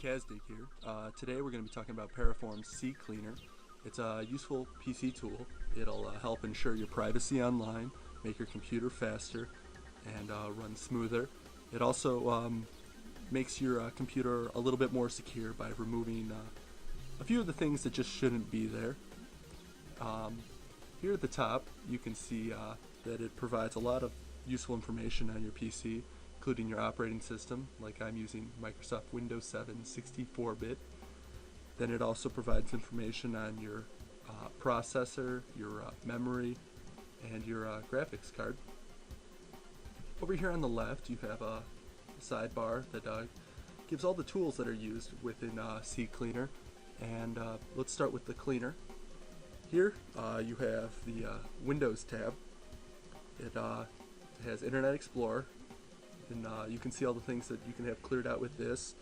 Kazdig here. Today we're going to be talking about Piriform's CCleaner. It's a useful PC tool. It'll help ensure your privacy online, make your computer faster, and run smoother. It also makes your computer a little bit more secure by removing a few of the things that just shouldn't be there. Here at the top you can see that it provides a lot of useful information on your PC, including your operating system, like I'm using Microsoft Windows 7 64-bit. Then it also provides information on your processor, your memory, and your graphics card. Over here on the left you have a sidebar that gives all the tools that are used within CCleaner, and let's start with the cleaner. Here you have the Windows tab. It has Internet Explorer, and you can see all the things that you can have cleared out with this.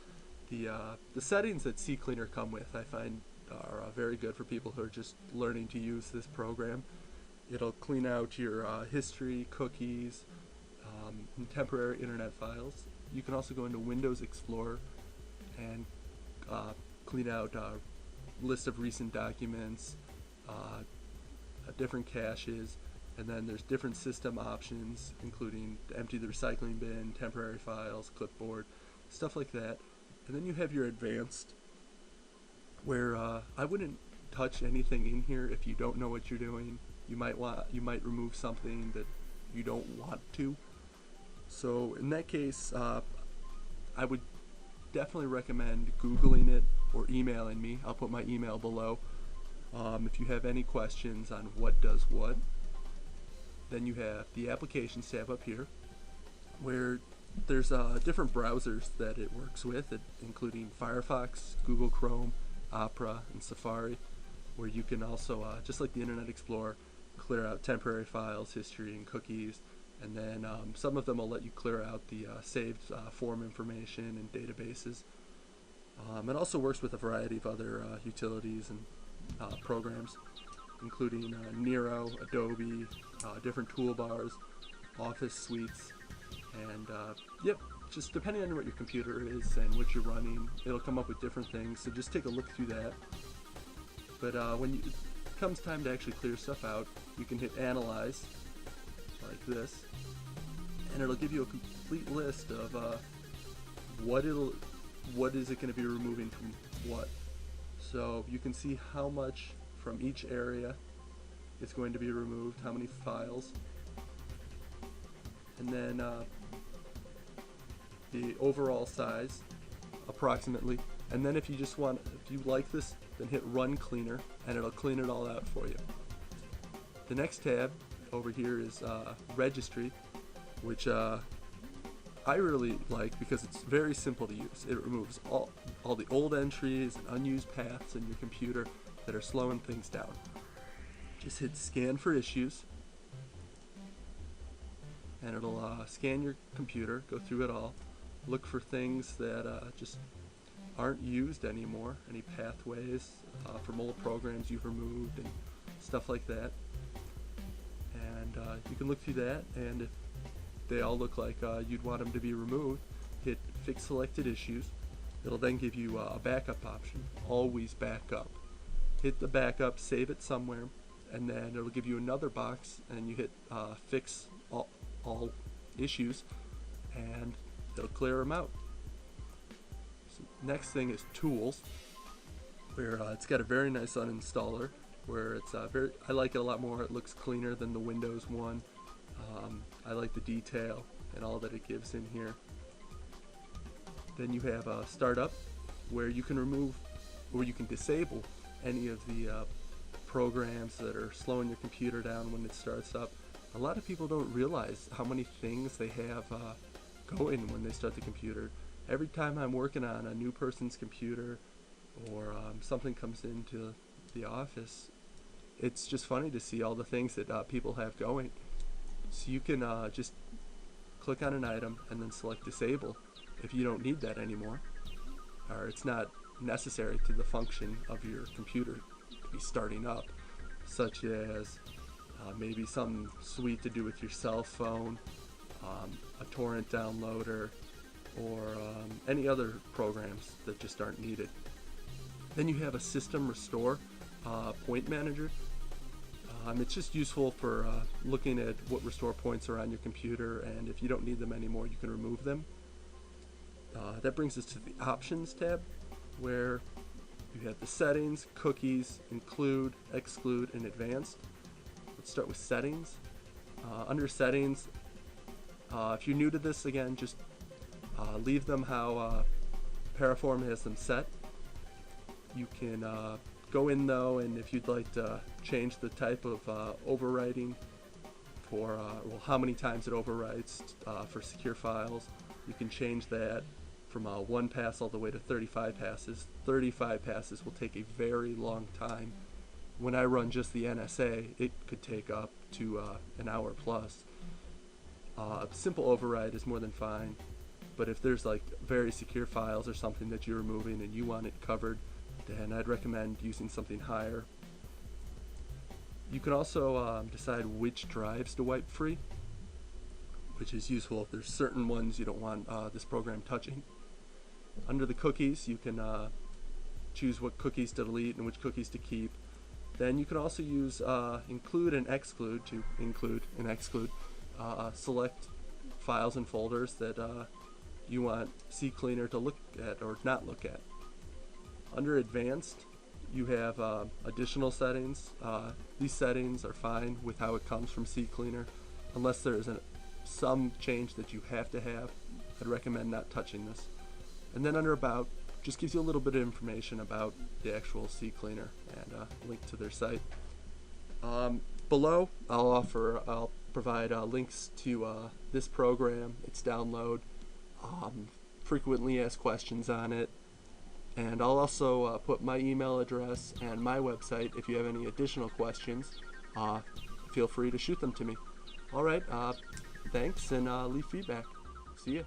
The settings that CCleaner come with I find are very good for people who are just learning to use this program. It'll clean out your history, cookies, and temporary internet files. You can also go into Windows Explorer and clean out a list of recent documents, different caches, and then there's different system options, including empty the recycling bin, temporary files, clipboard, stuff like that. And then you have your advanced, where I wouldn't touch anything in here if you don't know what you're doing. You might remove something that you don't want to. So in that case, I would definitely recommend Googling it or emailing me. I'll put my email below if you have any questions on what does what. Then you have the Applications tab up here, where there's different browsers that it works with, including Firefox, Google Chrome, Opera, and Safari, where you can also, just like the Internet Explorer, clear out temporary files, history, and cookies. And then some of them will let you clear out the saved form information and databases. It also works with a variety of other utilities and programs, including Nero, Adobe, different toolbars, Office suites, and yep, just depending on what your computer is and what you're running, it'll come up with different things, so just take a look through that. But when it comes time to actually clear stuff out, you can hit Analyze, like this, and it'll give you a complete list of what is it going to be removing from what. So you can see how much from each area is going to be removed, how many files, and then the overall size approximately. And then if you like this, then hit Run Cleaner and it'll clean it all out for you. The next tab over here is Registry, which I really like because it's very simple to use. It removes all the old entries and unused paths in your computer that are slowing things down. Just hit Scan for Issues, and it'll scan your computer, go through it all, look for things that just aren't used anymore, any pathways from old programs you've removed and stuff like that. And you can look through that, and if they all look like you'd want them to be removed, hit Fix Selected Issues. It'll then give you a backup option. Always back up. Hit the backup, save it somewhere, and then it'll give you another box, and you hit Fix all issues, and it'll clear them out. So next thing is Tools, where it's got a very nice uninstaller, where it's I like it a lot more. It looks cleaner than the Windows one. I like the detail and all that it gives in here. Then you have Startup, where you can remove or you can disable any of the programs that are slowing your computer down when it starts up. A lot of people don't realize how many things they have going when they start the computer. Every time I'm working on a new person's computer or something comes into the office, it's just funny to see all the things that people have going. So you can just click on an item and then select Disable if you don't need that anymore, or it's not necessary to the function of your computer to be starting up, such as maybe some suite to do with your cell phone, a torrent downloader, or any other programs that just aren't needed. Then you have a system restore point manager. It's just useful for looking at what restore points are on your computer, and if you don't need them anymore, you can remove them. That brings us to the options tab, where you have the settings, cookies, include, exclude, and advanced. Let's start with settings. Under settings, if you're new to this, again, just leave them how Piriform has them set. You can go in though, and if you'd like to change the type of overwriting for how many times it overwrites for secure files, you can change that from 1 pass all the way to 35 passes. 35 passes will take a very long time. When I run just the NSA, it could take up to an hour plus. Simple override is more than fine, but if there's like very secure files or something that you're removing and you want it covered, then I'd recommend using something higher. You can also decide which drives to wipe free, which is useful if there's certain ones you don't want this program touching. Under the cookies, you can choose what cookies to delete and which cookies to keep. Then you can also use include and exclude to include and exclude select files and folders that you want CCleaner to look at or not look at. Under advanced, you have additional settings. These settings are fine with how it comes from CCleaner. Unless there is some change that you have to have, I'd recommend not touching this. And then under about, just gives you a little bit of information about the actual CCleaner and a link to their site. Below, I'll provide links to this program, its download, frequently asked questions on it, and I'll also put my email address and my website. If you have any additional questions, feel free to shoot them to me. Alright, thanks, and leave feedback. See ya.